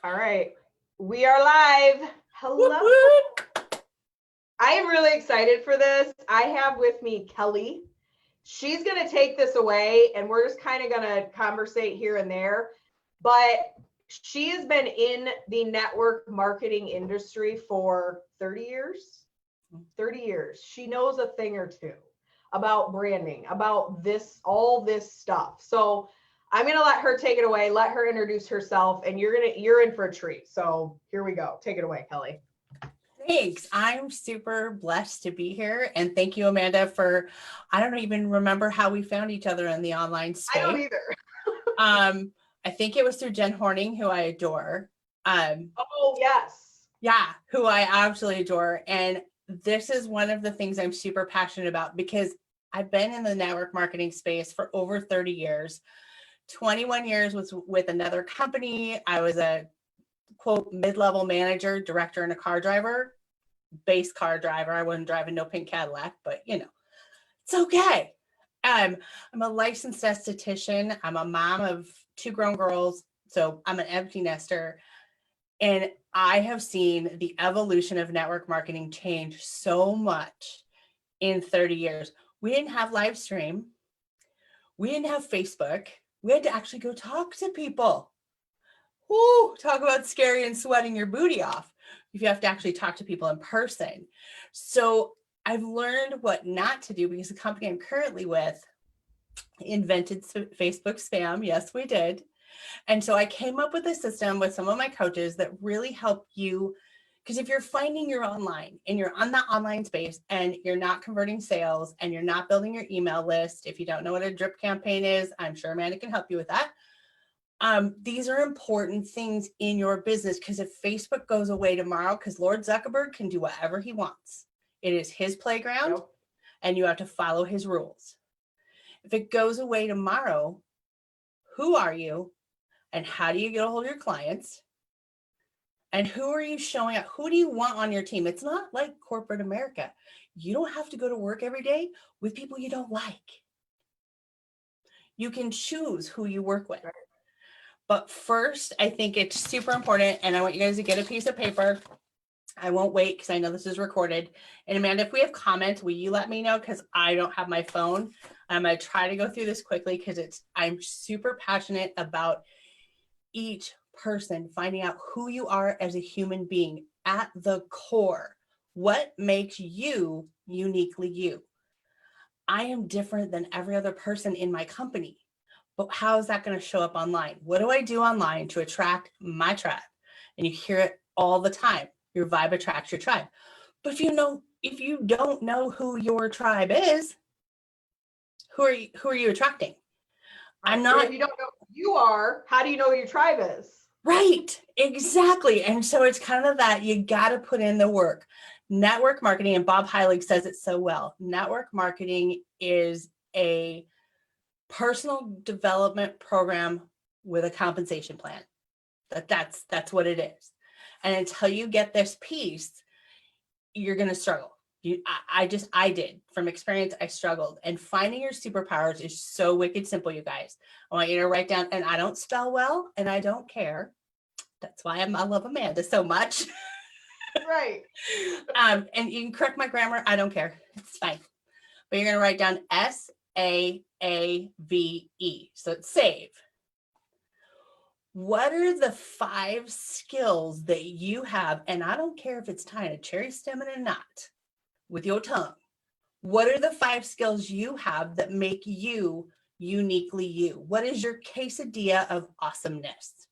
All right, we are live. Hello. I am really excited for this. I have with me Kelly. She's going to take this away and we're just kind of going to conversate here and there. But she has been in the network marketing industry for 30 years. 30 years. She knows a thing or two about branding, about all this stuff. So I'm going to let her take it away, let her introduce herself, and you're in for a treat. So here we go. Take it away, Kelly. Thanks. I'm super blessed to be here. And thank you, Amanda, for, I don't even remember how we found each other in the online space. I don't either. I think it was through Jen Horning, who I adore. Oh, yes. Yeah, who I absolutely adore. And this is one of the things I'm super passionate about because I've been in the network marketing space for over 30 years. 21 years was with another company. I was a quote mid-level manager, director, and a car driver, base car driver. I wasn't driving no pink Cadillac, but you know, it's okay. I'm a licensed esthetician. I'm a mom of 2 grown girls. So I'm an empty nester. And I have seen the evolution of network marketing change so much in 30 years. We didn't have live stream. We didn't have Facebook. We had to actually go talk to people. Woo, talk about scary and sweating your booty off if you have to actually talk to people in person. So I've learned what not to do because the company I'm currently with invented Facebook spam. Yes, we did. And so I came up with a system with some of my coaches that really help you. Because if you're finding you're online and you're on that online space and you're not converting sales and you're not building your email list, if you don't know what a drip campaign is, I'm sure Amanda can help you with that. These are important things in your business because if Facebook goes away tomorrow, because Lord Zuckerberg can do whatever he wants. It is his playground and you have to follow his rules. If it goes away tomorrow, who are you and how do you get a hold of your clients? And who are you showing up? Who do you want on your team? It's not like corporate America. You don't have to go to work every day with people you don't like. You can choose who you work with. But first, I think it's super important, and I want you guys to get a piece of paper. I won't wait because I know this is recorded. And Amanda, if we have comments, will you let me know? Because I don't have my phone. I'm going to try to go through this quickly because I'm super passionate about each person finding out who you are as a human being at the core. What makes you uniquely you? I am different than every other person in my company. But how is that going to show up online? What do I do online to attract my tribe? And you hear it all the time. Your vibe attracts your tribe. But if you don't know who your tribe is, who are you attracting? I'm not. If you don't know who you are, how do you know who your tribe is? Right, exactly. And so it's kind of that you got to put in the work. Network marketing, and Bob Heilig says it so well. Network marketing is a personal development program with a compensation plan. That's what it is. And until you get this piece, you're going to struggle. I did from experience. I struggled, and finding your superpowers is so wicked simple, you guys. I want you to write down, and I don't spell well, and I don't care. That's why I love Amanda so much. Right. And you can correct my grammar. I don't care. It's fine. But you're going to write down SAAVE. So it's save. What are the 5 skills that you have? And I don't care if it's tying a cherry stem in a knot with your tongue. What are the 5 skills you have that make you uniquely you? What is your quesadilla of awesomeness?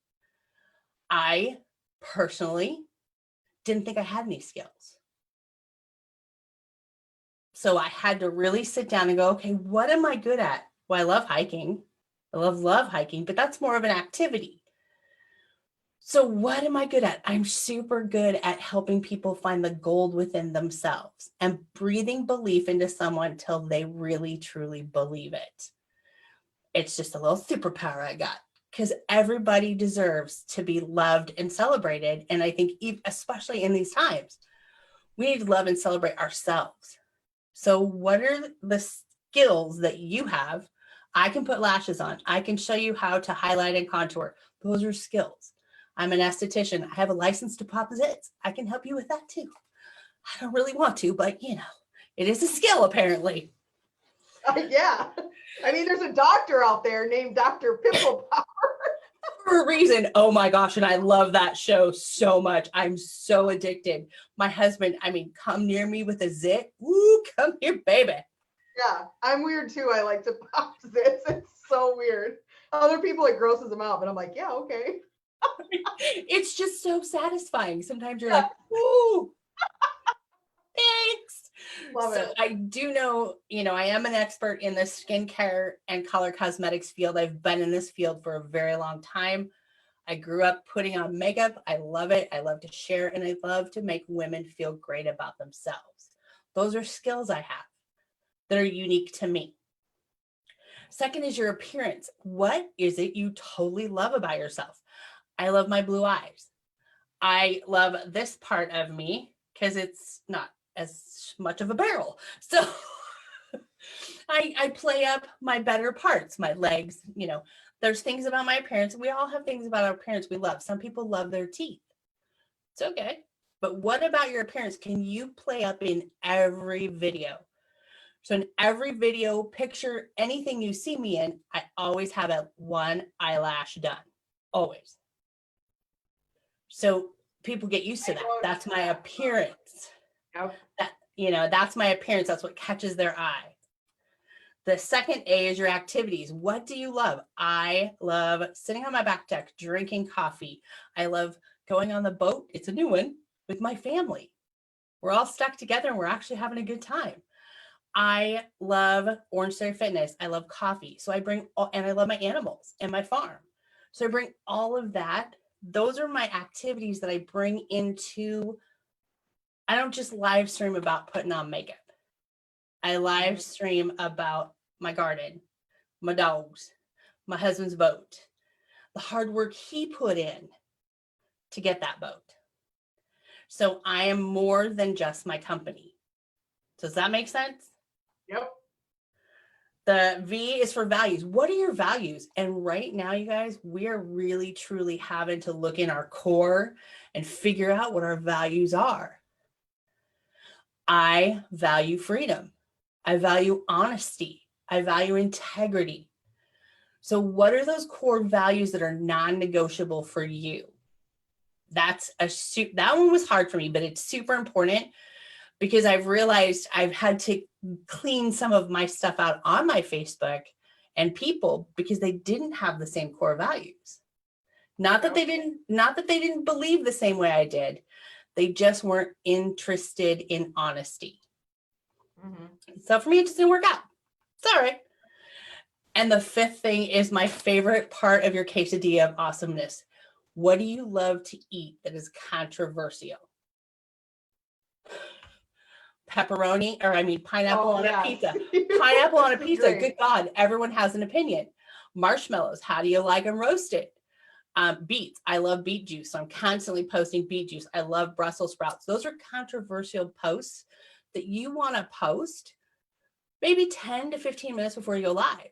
I personally didn't think I had any skills. So I had to really sit down and go, okay, what am I good at? Well, I love hiking. I love hiking, but that's more of an activity. So what am I good at? I'm super good at helping people find the gold within themselves and breathing belief into someone till they really, truly believe it. It's just a little superpower I got because everybody deserves to be loved and celebrated. And I think especially in these times, we need to love and celebrate ourselves. So what are the skills that you have? I can put lashes on. I can show you how to highlight and contour. Those are skills. I'm an esthetician. I have a license to pop zits. I can help you with that too. I don't really want to, but it is a skill apparently. Yeah. I mean, there's a doctor out there named Dr. Pimple Popper. For a reason. Oh my gosh. And I love that show so much. I'm so addicted. My husband, come near me with a zit. Woo, come here, baby. Yeah, I'm weird too. I like to pop zits. It's so weird. Other people, it grosses them out, but I'm like, yeah, okay. It's just so satisfying. Sometimes you're like, ooh, thanks. Love it. I do know, I am an expert in the skincare and color cosmetics field. I've been in this field for a very long time. I grew up putting on makeup. I love it. I love to share, and I love to make women feel great about themselves. Those are skills I have that are unique to me. Second is your appearance. What is it you totally love about yourself? I love my blue eyes. I love this part of me because it's not as much of a barrel. So I play up my better parts, my legs, there's things about my appearance. We all have things about our appearance we love. Some people love their teeth. It's okay. But what about your appearance can you play up in every video? So in every video, picture, anything you see me in, I always have one eyelash done. Always. So people get used to that. That's my appearance. Yep. That's my appearance. That's what catches their eye. The second A is your activities. What do you love? I love sitting on my back deck, drinking coffee. I love going on the boat. It's a new one with my family. We're all stuck together and we're actually having a good time. I love Orange Theory Fitness. I love coffee. So and I love my animals and my farm. So I bring all of that. Those are my activities that I bring into, I don't just live stream about putting on makeup. I live stream about my garden, my dogs, my husband's boat, the hard work he put in to get that boat. So I am more than just my company. Does that make sense? Yep. The V is for values. What are your values? And right now, you guys, we are really, truly having to look in our core and figure out what our values are. I value freedom. I value honesty. I value integrity. So what are those core values that are non-negotiable for you? That one was hard for me, but it's super important because I've realized I've had to clean some of my stuff out on my Facebook and people because they didn't have the same core values. Not that they didn't believe the same way I did. They just weren't interested in honesty. Mm-hmm. So for me, it just didn't work out. It's all right. And the fifth thing is my favorite part of your quesadilla of awesomeness. What do you love to eat that is controversial? Pepperoni, pineapple on a pizza. Pineapple on a pizza. Great. Good God, everyone has an opinion. Marshmallows, how do you like them roasted? Beets, I love beet juice. So I'm constantly posting beet juice. I love Brussels sprouts. Those are controversial posts that you want to post maybe 10 to 15 minutes before you go live.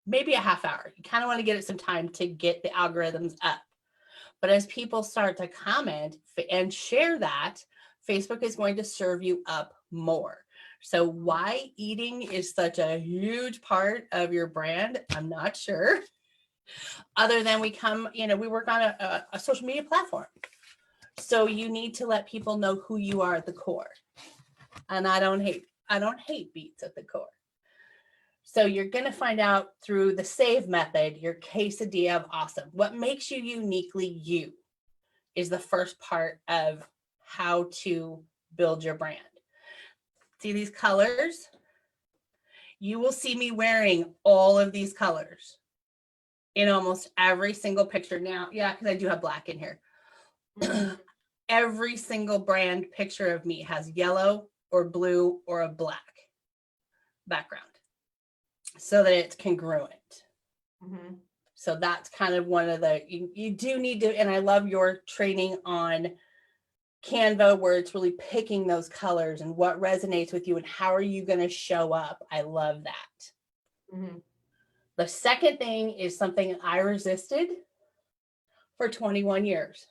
Maybe a half hour. You kind of want to get it some time to get the algorithms up. But as people start to comment and share that, Facebook is going to serve you up more. So why eating is such a huge part of your brand, I'm not sure. Other than we work on a social media platform. So you need to let people know who you are at the core. And I don't hate beets at the core. So you're going to find out through the save method, your quesadilla of awesome. What makes you uniquely you is the first part of how to build your brand. See these colors? You will see me wearing all of these colors in almost every single picture now. Yeah, because I do have black in here. Every single brand picture of me has yellow or blue or a black background so that it's congruent. Mm-hmm. So that's kind of one of the, you do need to, and I love your training on Canva where it's really picking those colors and what resonates with you and how are you going to show up. I love that. Mm-hmm. The second thing is something I resisted for 21 years.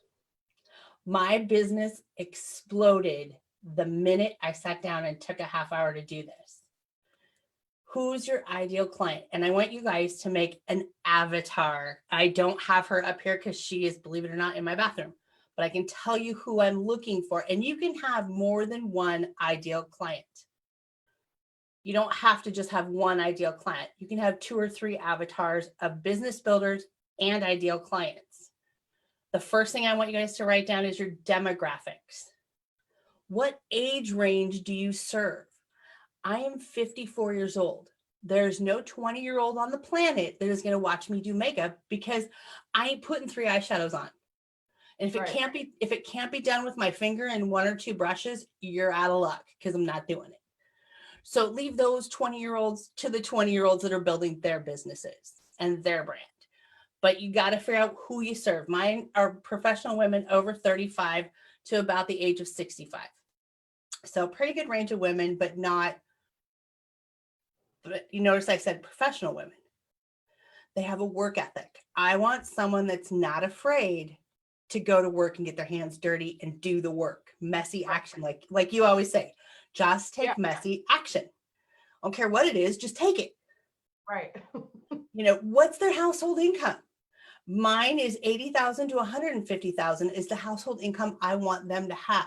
My business exploded the minute I sat down and took a half hour to do this. Who's your ideal client? And I want you guys to make an avatar. I don't have her up here because she is, believe it or not, in my bathroom, but I can tell you who I'm looking for. And you can have more than one ideal client. You don't have to just have one ideal client. You can have 2 or 3 avatars of business builders and ideal clients. The first thing I want you guys to write down is your demographics. What age range do you serve? I am 54 years old. There's no 20-year-old on the planet that is going to watch me do makeup because I ain't putting 3 eyeshadows on. And if it can't be done with my finger and 1 or 2 brushes, you're out of luck because I'm not doing it. So leave those 20-year-olds to the 20-year-olds that are building their businesses and their brand. But you got to figure out who you serve. Mine are professional women over 35 to about the age of 65. So pretty good range of women, but you notice I said professional women. They have a work ethic. I want someone that's not afraid to go to work and get their hands dirty and do the work. Messy action, like you always say, just take messy action. I don't care what it is, just take it. Right. What's their household income? Mine is 80,000 to 150,000 is the household income I want them to have.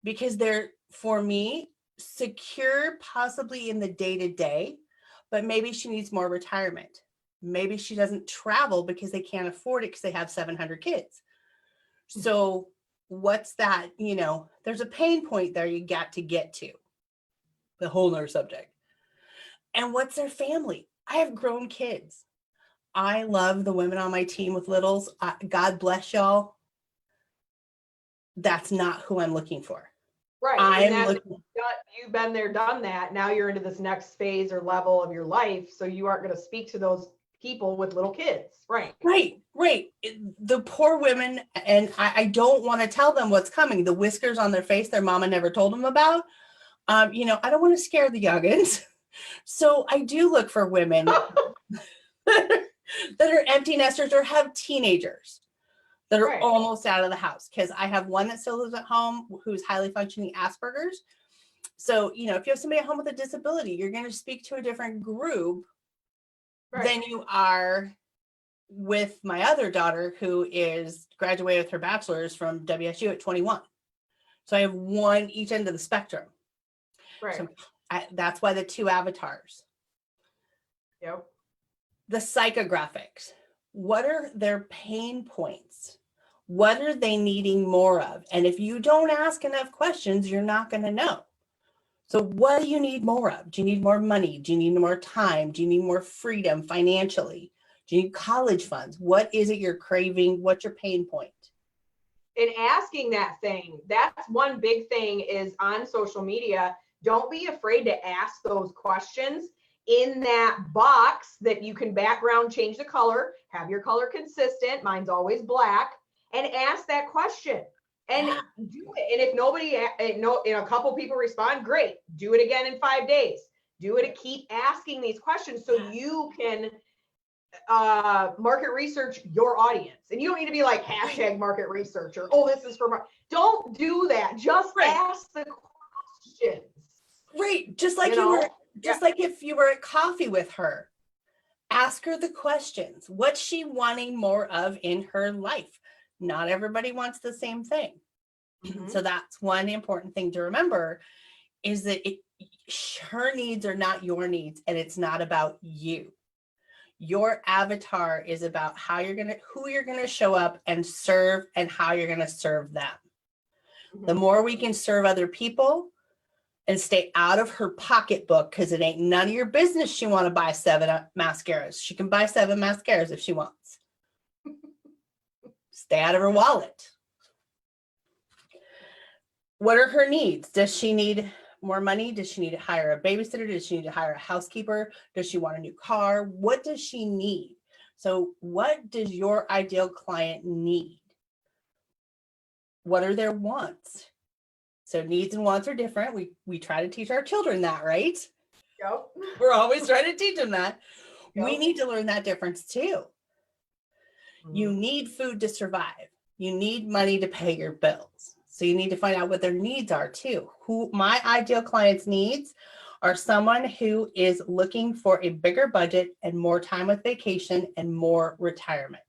Because they're, for me, secure possibly in the day-to-day, but maybe she needs more retirement. Maybe she doesn't travel because they can't afford it because they have 700 kids. So what's that? There's a pain point there you got to get to. The whole nother subject. And what's their family? I have grown kids. I love the women on my team with littles. God bless y'all. That's not who I'm looking for. Right. You've been there, done that. Now you're into this next phase or level of your life. So you aren't going to speak to those people with little kids. Right. The poor women, and I don't want to tell them what's coming. The whiskers on their face, their mama never told them about. I don't want to scare the youngins. So I do look for women that are empty nesters or have teenagers that are almost out of the house. Because I have one that still lives at home who's highly functioning Asperger's. So, if you have somebody at home with a disability, you're going to speak to a different group than you are with my other daughter who is graduated with her bachelor's from WSU at 21. So I have one each end of the spectrum. Right. So that's why the 2 avatars. Yep. The psychographics. What are their pain points? What are they needing more of? And if you don't ask enough questions, you're not going to know. So what do you need more of? Do you need more money? Do you need more time? Do you need more freedom financially? Do you need college funds? What is it you're craving? What's your pain point? And asking that thing, that's one big thing is on social media. Don't be afraid to ask those questions in that box that you can background change the color, have your color consistent. Mine's always black, and ask that question and do it. And if nobody, a couple people respond, great. Do it again in 5 days. Do it. Keep asking these questions so you can market research your audience. And you don't need to be like hashtag market research or, oh, this is for don't do that. Just ask the questions. Right. Just like like if you were at coffee with her, ask her the questions. What's she wanting more of in her life? Not everybody wants the same thing. Mm-hmm. So that's one important thing to remember is that her needs are not your needs, and it's not about you. Your avatar is about who you're going to show up and serve and how you're going to serve them. Mm-hmm. The more we can serve other people and stay out of her pocketbook, because it ain't none of your business she want to buy 7 mascaras. She can buy 7 mascaras if she wants. Stay out of her wallet. What are her needs? Does she need more money? Does she need to hire a babysitter? Does she need to hire a housekeeper? Does she want a new car? What does she need? So what does your ideal client need? What are their wants? So needs and wants are different. We try to teach our children that, right? Yep. We're always trying to teach them that. Yep. We need to learn that difference too. You need food to survive. You need money to pay your bills. So you need to find out what their needs are too. Who my ideal clients' needs are: someone who is looking for a bigger budget and more time with vacation and more retirement.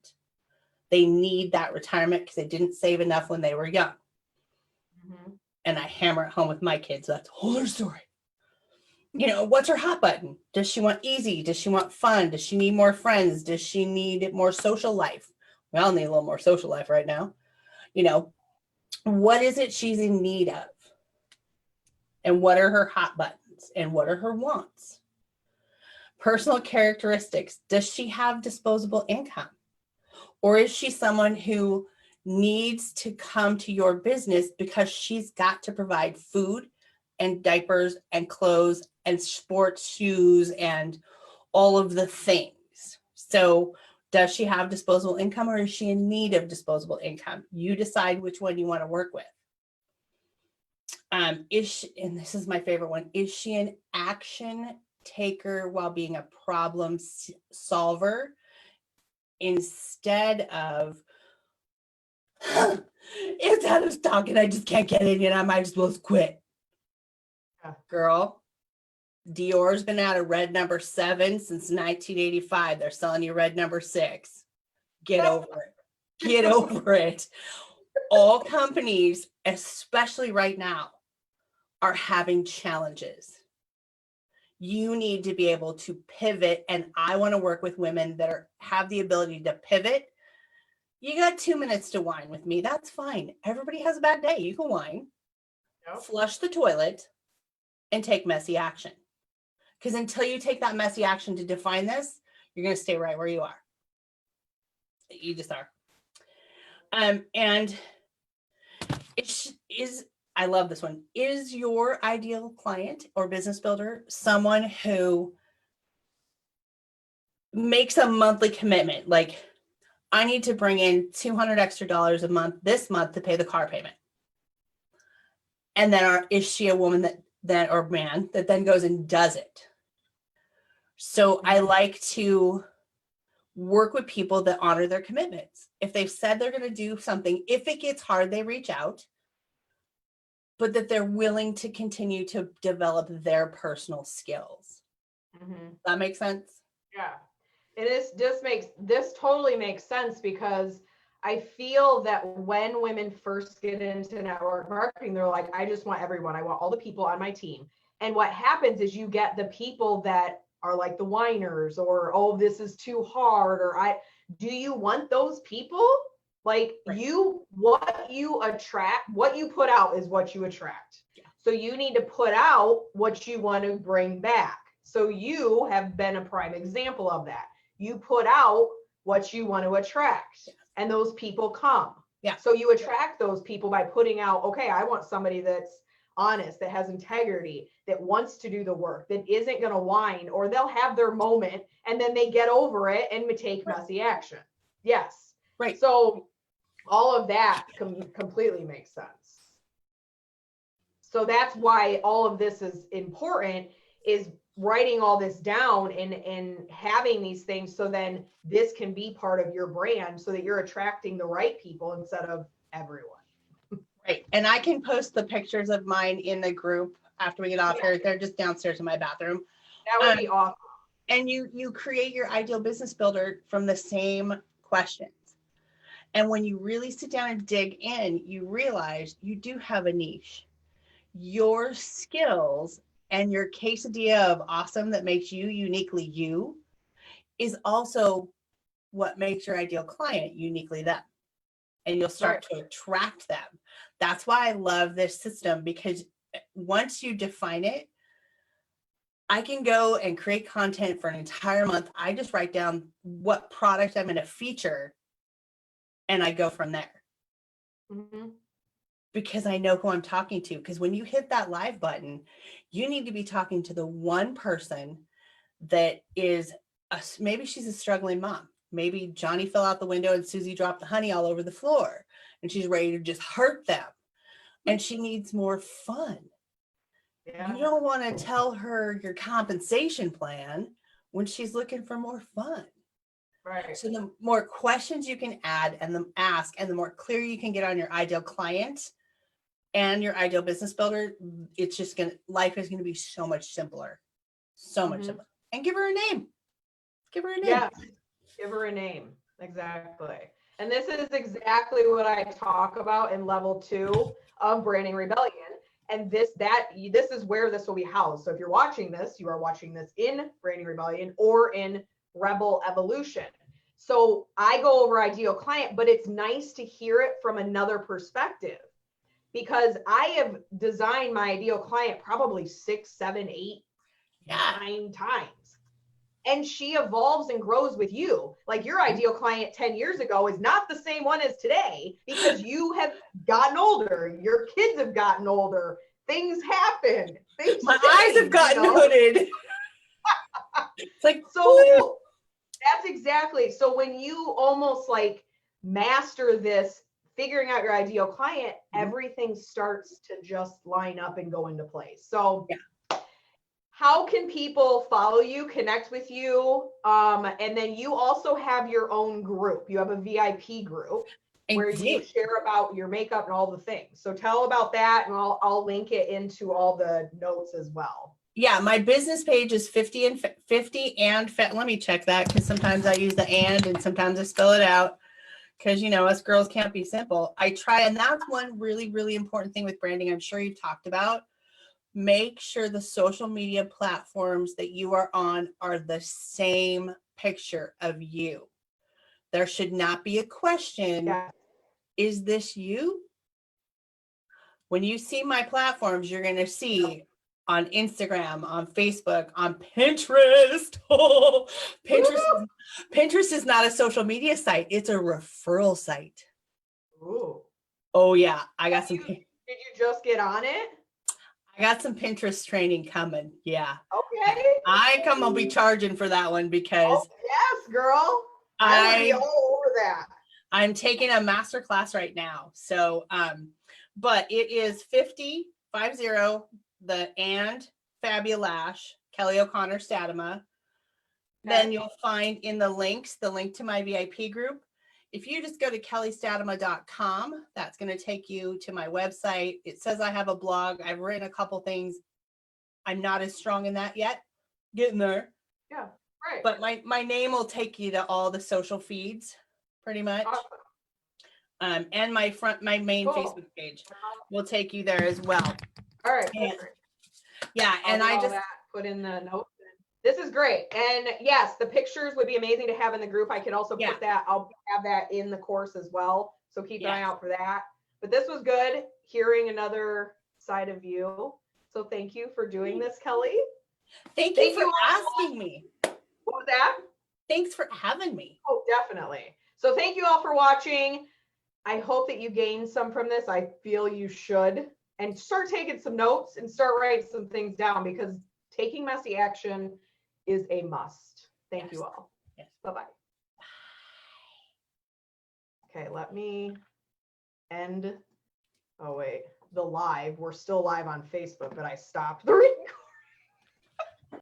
They need that retirement because they didn't save enough when they were young. And I hammer it home with my kids. That's a whole other story. You know, what's her hot button? Does she want easy? Does she want fun? Does she need more friends? Does she need more social life? We all need a little more social life right now. You know, what is it she's in need of? And what are her hot buttons? And what are her wants? Personal characteristics. Does she have disposable income? Or is she someone who needs to come to your business because she's got to provide food and diapers and clothes and sports shoes and all of the things? So does she have disposable income, or is she in need of disposable income? You decide which one you want to work with. Is she, and this is my favorite one, is she an action taker while being a problem solver instead of it's out of stock and I just can't get it and I might as well quit? Girl, Dior's been out of red number 7 since 1985. They're selling you red number 6. Get over it. Get over it. All companies, especially right now, are having challenges. You need to be able to pivot, and I want to work with women that have the ability to pivot. You got 2 minutes to whine with me. That's fine. Everybody has a bad day. You can whine. Yep. Flush the toilet and take messy action. Because until you take that messy action to define this, you're going to stay right where you are. You just are. And I love this one. Is your ideal client or business builder someone who makes a monthly commitment? Like, I need to bring in $200 extra a month this month to pay the car payment. And then is she a woman that or man that then goes and does it? So I like to work with people that honor their commitments. If they've said they're going to do something, if it gets hard, they reach out, but that they're willing to continue to develop their personal skills. That makes sense? Yeah. And this totally makes sense, because I feel that when women first get into network marketing, they're like, I just want everyone. I want all the people on my team. And what happens is you get the people that are like the whiners, or, oh, this is too hard, or do you want those people? Like, right. What you attract, what you put out is what you attract. Yeah. So you need to put out what you want to bring back. So you have been a prime example of that. You put out what you want to attract, yeah. And those people come. Yeah. So you attract those people by putting out, okay, I want somebody that's honest, that has integrity, that wants to do the work, that isn't going to whine, or they'll have their moment and then they get over it and take messy action. Yes. Right. So all of that completely makes sense. So that's why all of this is important, is writing all this down and having these things, so then this can be part of your brand, so that you're attracting the right people instead of everyone. Right. And I can post the pictures of mine in the group after we get off here. They're just downstairs in my bathroom. That would be awesome. And you create your ideal business builder from the same questions. And when you really sit down and dig in, you realize you do have a niche. Your skills and your quesadilla of awesome that makes you uniquely you is also what makes your ideal client uniquely them. And you'll start to attract them. That's why I love this system, because once you define it, I can go and create content for an entire month. I just write down what product I'm going to feature, and I go from there. Mm-hmm. Because I know who I'm talking to. Because when you hit that live button, you need to be talking to the one person that is, maybe she's a struggling mom. Maybe Johnny fell out the window and Susie dropped the honey all over the floor and she's ready to just hurt them. And she needs more fun. Yeah. You don't want to tell her your compensation plan when she's looking for more fun. Right. So the more questions you can add and the ask, and the more clear you can get on your ideal client and your ideal business builder, it's just life is gonna be so much simpler. So much simpler. And give her a name. Give her a name. Yeah. Give her a name. Exactly. And this is exactly what I talk about in level 2 of Branding Rebellion. And this is where this will be housed. So if you're watching this, you are watching this in Branding Rebellion or in Rebel Evolution. So I go over ideal client, but it's nice to hear it from another perspective, because I have designed my ideal client probably 6, 7, 8, 9 times. And she evolves and grows with you. Like your ideal client 10 years ago is not the same one as today, because you have gotten older. Your kids have gotten older. Things happen. Things My change, eyes have gotten hooded. It's like, so that's exactly. So when you almost like master this, figuring out your ideal client, everything starts to just line up and go into place. So how can people follow you, connect with you? And then you also have your own group. You have a VIP group where you share about your makeup and all the things. So tell about that, and I'll link it into all the notes as well. Yeah, my business page is 50 and let me check that, because sometimes I use the and sometimes I spell it out, because us girls can't be simple. I try, and that's one really, really important thing with branding. I'm sure you've talked about. Make sure the social media platforms that you are on are the same picture of you. There should not be a question. Is this you? When you see my platforms, you're going to see on Instagram, on Facebook, on Pinterest. Pinterest is not a social media site. It's a referral site. Ooh. Oh yeah. I got some. Did you just get on it? I got some Pinterest training coming. Yeah. Okay. I'll be charging for that one, because yes, girl. I would be all over that. I'm taking a master class right now. So, but it is 50, the and Fabulash, Kelly O'Connor Statema. Okay. Then you'll find in the links, the link to my VIP group. If you just go to kellystatema.com, that's going to take you to my website. It says I have a blog. I've written a couple things. I'm not as strong in that yet. Getting there. Yeah, right. But my name will take you to all the social feeds, pretty much. Awesome. And my main Facebook page will take you there as well. All right. And I just put in the notes. This is great. And yes, the pictures would be amazing to have in the group. I can also put that. I'll have that in the course as well. So keep an eye out for that. But this was good, hearing another side of you. So thank you for doing this, Kelly. Thank you for asking me. What was that? Thanks for having me. Oh, definitely. So thank you all for watching. I hope that you gained some from this. I feel you should. And start taking some notes and start writing some things down, because taking messy action is a must. Thank you all. Yes. Bye-bye. Okay, let me end. Oh, wait. The live. We're still live on Facebook, but I stopped the recording.